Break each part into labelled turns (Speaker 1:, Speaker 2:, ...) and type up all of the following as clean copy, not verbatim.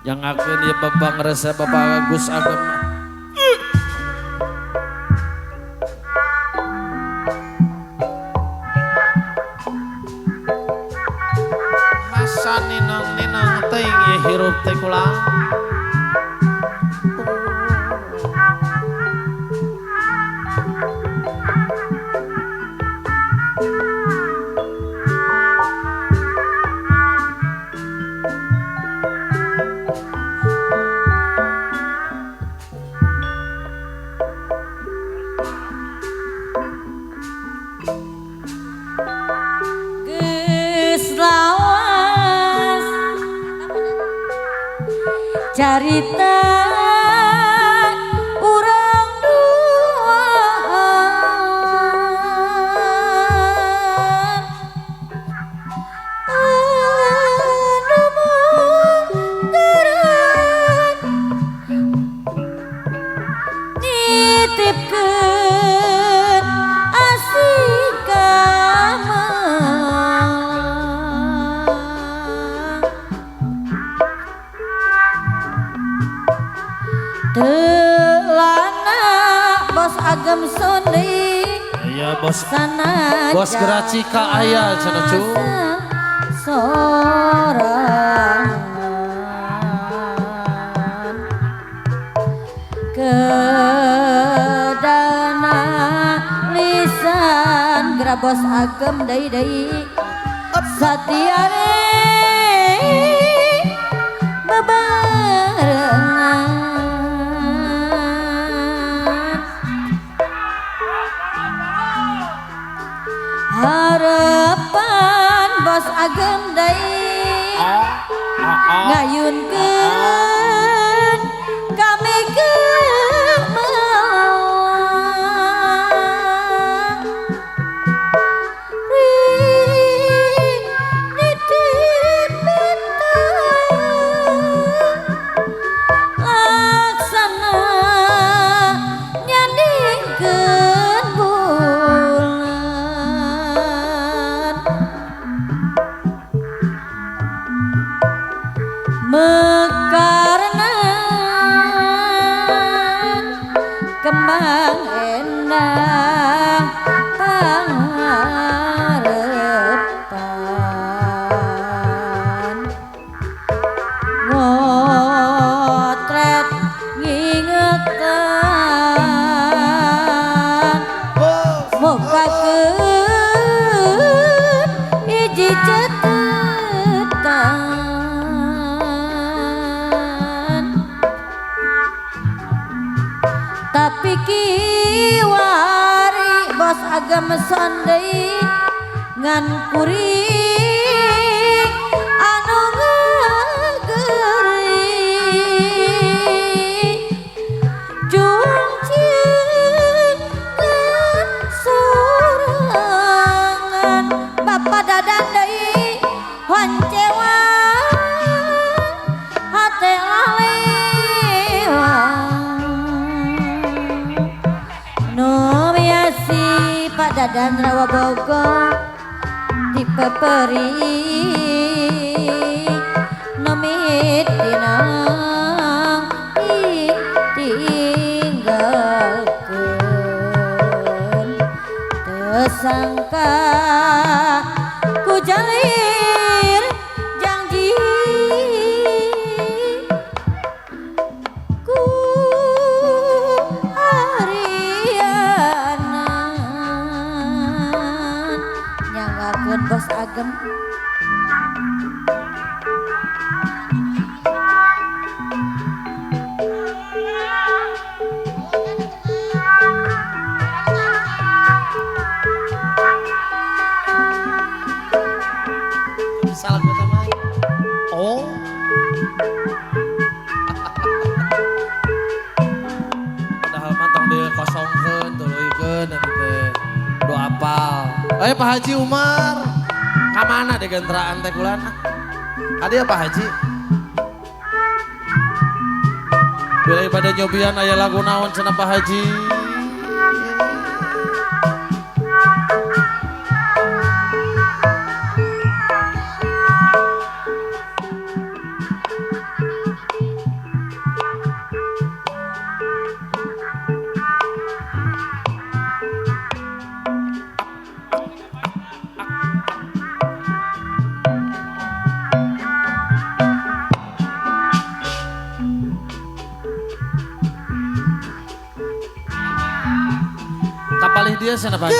Speaker 1: yang akan dia Babang Resa Bapak Agus Ageng masa ninong ting ya hirup teh kulang
Speaker 2: carita urang duaan anu mungkaran nitipkeun asih kamang Telana bos Agem Sony
Speaker 1: iya bos
Speaker 2: sana
Speaker 1: bos Geracika aya cenah cu sorangan kedana lisan geura bos Agem deui satiare bebarengan harapan bos Agem deui ngayunkeun kami gemah ring nitip laksana nyandingkeun bulan mekarna kembang endah pangarepan ngotret ngingetan mukakeun hiji catetan tapi kiwari bos Agem Sondei ngan kuring anu ngageri jungcing ngan sorangan Bapak dadan deui wancewa hate lalewang Nomiasi Pak Dadan Rawa Bogor dipeperi nomit dinang ditinggalkeun tersangka ku jalir janji ku harianan nyangakeun bos Agem salah gue tamai oh padahal matang dia kosongkeun tuluikeun atuh teh do apal Pak Haji Umar kamana deh gentraan teh kulan adi Pak Haji bila pada nyobian aya lagu naon cenah Pak Haji dia sana Pak Haji.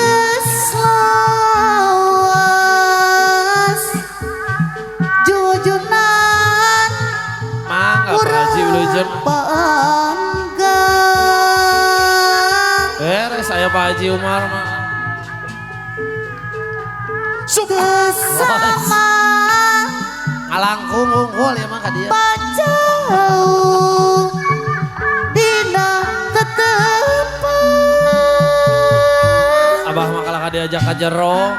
Speaker 2: Keslawas jujunan
Speaker 1: Mangga Pak Haji Ulujen.
Speaker 2: bangga
Speaker 1: Saya Pak Haji Umar mah.
Speaker 2: kesama
Speaker 1: Alangkung unggul ya mah ka dia.
Speaker 2: pacau dina tetepan
Speaker 1: Abah mah kalah ka diajak ka jero.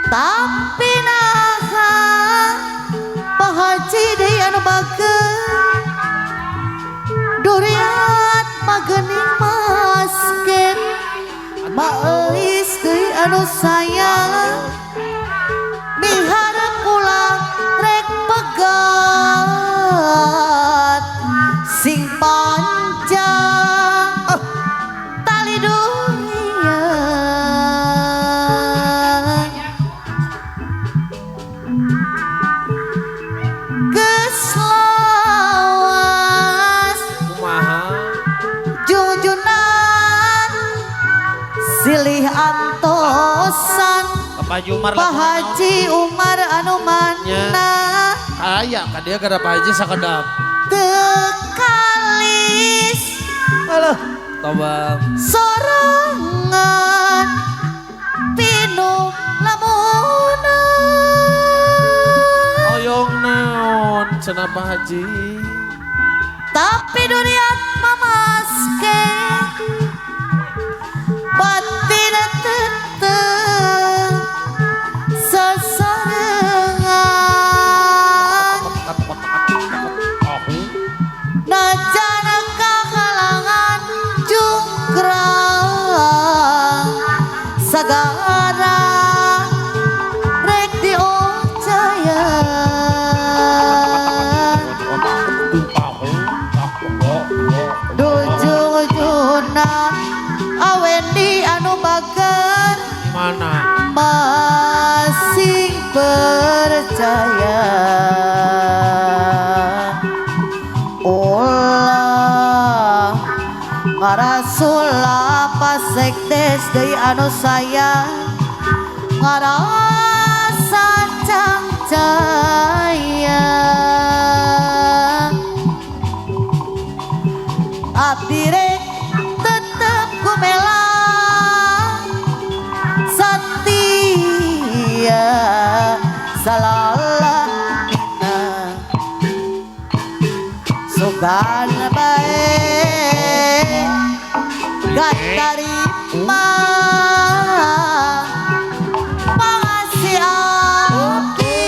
Speaker 2: tapi naha Pak Haji deui anu bageun duriat magening masken maeuis deui anu sayang miharep pulang rek pegat sing panjang tali dunia keslawas
Speaker 1: Kumaha?
Speaker 2: jujunan silih antosan
Speaker 1: Pak Haji Umar
Speaker 2: Pak Haji Umar anu mana
Speaker 1: Aya ka dia kada Pak Haji sakedap.
Speaker 2: tekalis
Speaker 1: Alah, tobat.
Speaker 2: sorangan pinu lamunan
Speaker 1: Oyong naon cenah Pak Haji.
Speaker 2: tapi durian mamaske batin tetep sesarengan najana kahalangan jungkrang sagara rek diocaya dujung-junan awen di anu bager
Speaker 1: Mana?
Speaker 2: masih percaya ulah ngarasulah pasekdes deui anu sayang ngarasa cangcaya abdi rek tetep kumela setia salalahina sugan bae gak tarima pangasih abdi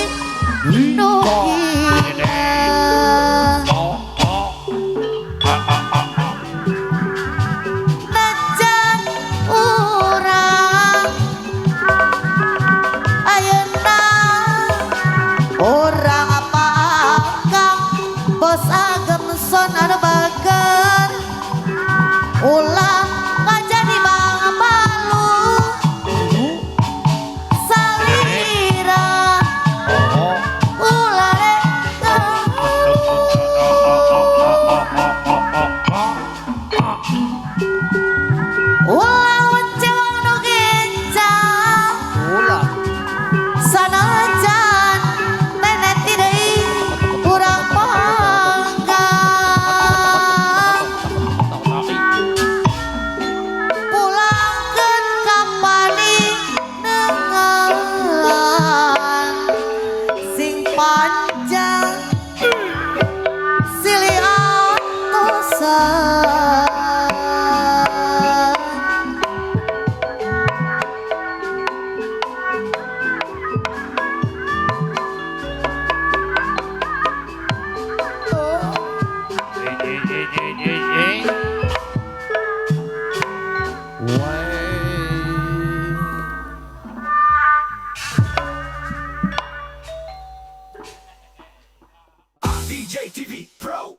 Speaker 2: nu hina najan urang ayeuna urang apa akang bos agem son anu bager ulah ngajadi bang balu salira ulah rek ulah uncewang nu gencang
Speaker 1: Ulah.
Speaker 2: sanajan nenek deui urang panggang pulangkeun ka paninengan sing panjang silih atosan
Speaker 3: DJ TV Pro.